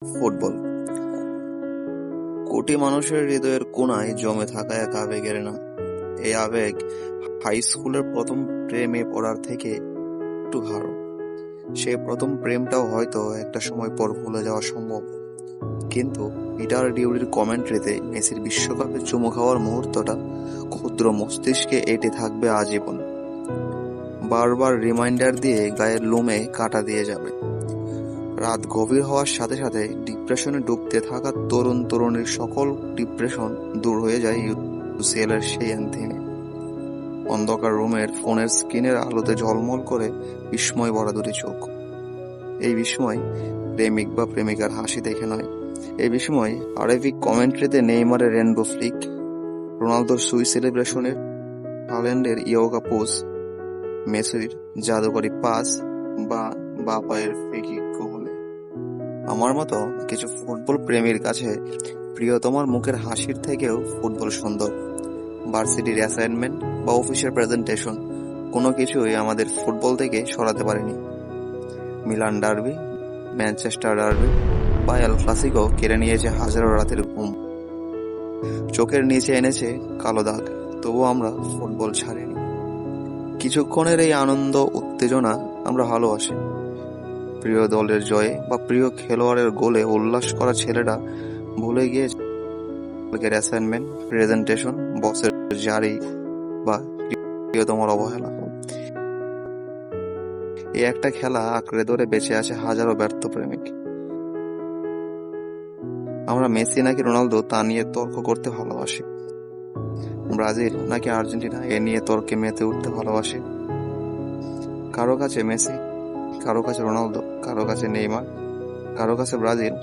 Football কোটি মানুষের হৃদয়ের কোণায় জমে থাকা এক আবেগের নাম। এই আবেগ হাই স্কুলের প্রথম প্রেমে পড়ার থেকে একটু ভালো। সেই প্রথম প্রেমটাও হয়তো একটা সময় পর ভুলে যাওয়া সম্ভব, কিন্তু পিটার ডিউরির কমেন্ট্রিতে মেসির বিশ্বকাপে চুমু খাওয়ার মুহূর্তটা ক্ষুদ্র মস্তিষ্কে এঁটে থাকবে আজীবন। বারবার রিমাইন্ডার দিয়ে গায়ের লোমে কাটা দিয়ে যাবে। রাত গভীর হওয়ার সাথে সাথে ডিপ্রেশনে ডুবতে থাকা তরুণ তরুণীর সকল ডিপ্রেশন দূর হয়ে যায় ইউসিএল এর সেই অ্যান্থেমে। অন্ধকার রুমের ফোনের স্ক্রিনের আলোতে ঝলমল করে বিস্ময় ভরা দুটি চোখ। এই বিস্ময় প্রেমিক বা প্রেমিকার হাসি দেখে নয়, এই বিস্ময় আরএফি কমেন্ট্রিতে নেইমারের রেনবো ফ্লিক, রোনালদোর সুই সেলিব্রেশনের, হাল্যান্ডের ইয়োগা পোজ, মেসির জাদুকরী পাস বা বাপায়ের ফ্রিকি গোলে। আমার মতো কিছু ফুটবল প্রেমীর কাছে প্রিয়তমার মুখের হাসির থেকেও ফুটবল সুন্দর। ভার্সিটির অ্যাসাইনমেন্ট বা অফিসের প্রেজেন্টেশন, কোনো কিছুই আমাদের ফুটবল থেকে সরাতে পারেনি। মিলান ডার্বি, ম্যানচেস্টার ডার্বি বা এল ক্লাসিকো কেড়ে নিয়েছে হাজারো রাতের ঘুম, চোখের নিচে এনেছে কালো দাগ, তবুও আমরা ফুটবল ছাড়িনি। কিছুক্ষণের এই আনন্দ উত্তেজনা আমরা ভালোবাসি। প্রিয় দলের জয়ে বা প্রিয় খেলোয়াড়ের গোলে উল্লাস করা ছেলেটা ভুলে গিয়েছে অ্যাসাইনমেন্ট, প্রেজেন্টেশন, বসের জারি বা প্রিয়তমার অবহেলা। এই একটা খেলা আঁকড়ে ধরে বেঁচে আছে হাজারো ব্যর্থ প্রেমিক। আমরা মেসি নাকি রোনালদো তা নিয়ে তর্ক করতে ভালোবাসি, ব্রাজিল নাকি আর্জেন্টিনা এ নিয়ে তর্কে মেতে উঠতে ভালোবাসি। কারো কাছে মেসি, কারো কাছে রোনালদো, কারো কাছে নেইমার, কারো কাছে ব্রাজিল,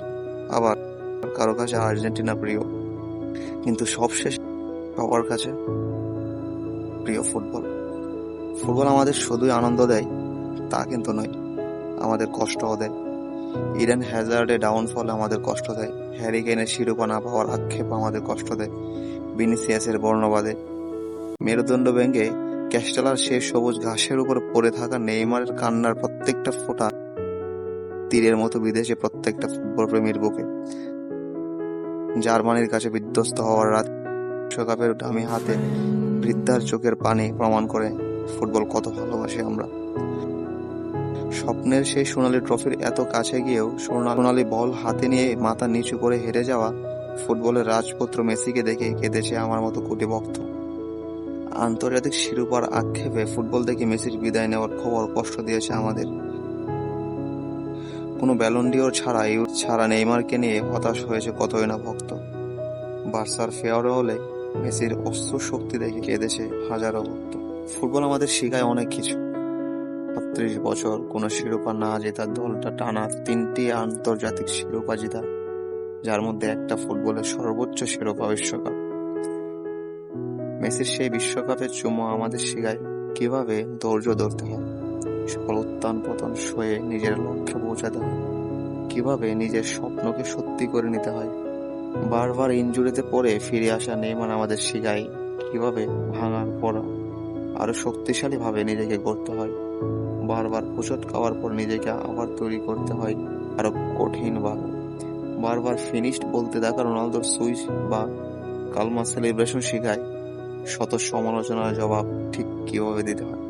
আবার কারো কাছে আর্জেন্টিনা প্রিয়, কিন্তু সবশেষ সবার কাছে প্রিয় ফুটবল। ফুটবল আমাদের শুধুই আনন্দ দেয় তা কিন্তু নয়, আমাদের কষ্টও দেয়। ইডেন হ্যাজার্ডের ডাউনফল আমাদের কষ্ট দেয়, হ্যারি কেনের শিরোপা না পাওয়ার আক্ষেপ আমাদের কষ্ট দেয়, ভিনিসিয়াসের বর্ণবাদে মেরুদণ্ড ভেঙে ক্যাস্টেলার শেষ সবুজ ঘাসের উপর পড়ে থাকা নেইমারের কান্নার প্রত্যেকটা ফোঁটা তীরের মতো বিদেশে প্রত্যেকটা ফুটবল প্রেমীর বুকে। জার্মানির কাছে বিধ্বস্ত হওয়ার রাত, বিশ্বকাপের দামি হাতে বৃদ্ধার চোখের পানি প্রমাণ করে ফুটবল কত ভালোবাসি আমরা। স্বপ্নের সেই সোনালী ট্রফির এত কাছে গিয়েও সোনালী বল হাতে নিয়ে মাথা নিচু করে হেরে যাওয়া ফুটবলের রাজপুত্র মেসিকে দেখে কেঁদেছে আমার মতো কোটি ভক্ত। আন্তর্জাতিক শিরোপার আক্ষেপে ফুটবল থেকে মেসির বিদায় নেওয়ার খবর কষ্ট দিয়েছে আমাদের। কোনো ব্যালন ডিওর ছাড়া নেইমারকে নিয়ে হতাশ হয়েছে কতই না ভক্ত। বার্সার ফেয়ারে হলে মেসির অশ্রু শক্তি দেখে কেঁদেছে হাজারো ভক্ত। ফুটবল আমাদের শেখায় অনেক কিছু। ৩৬ বছর কোনো শিরোপা না জেতার দলটা টানা ৩টি আন্তর্জাতিক শিরোপা জেতা, যার মধ্যে একটা ফুটবলের সর্বোচ্চ শিরোপা বিশ্বকাপ। মেসির সেই বিশ্বকাপের চুমো আমাদের শেখায় কিভাবে ধৈর্য ধরতে হয়, সকল উত্থান পতন সয়ে নিজের লক্ষ্যে পৌঁছাতে হয়, কিভাবে নিজের স্বপ্নকে সত্যি করে নিতে হয়। বারবার ইনজুরিতে পড়ে ফিরে আসা নেইমার আমাদের শেখায় কিভাবে ভাঙার পর আরো শক্তিশালী ভাবে নিজেকে গড়তে হয়। বারবার হোঁচট খাওয়ার পর নিজেকে আবার তৈরি করতে হয় আরো কঠিন ভাবে। বারবার ফিনিশড বলতে দেখা রোনালদোর সুইচ বা কালমা সেলিব্রেশন শেখায় শত সমালোচনার জবাব ঠিক কিভাবে দিতে হয়।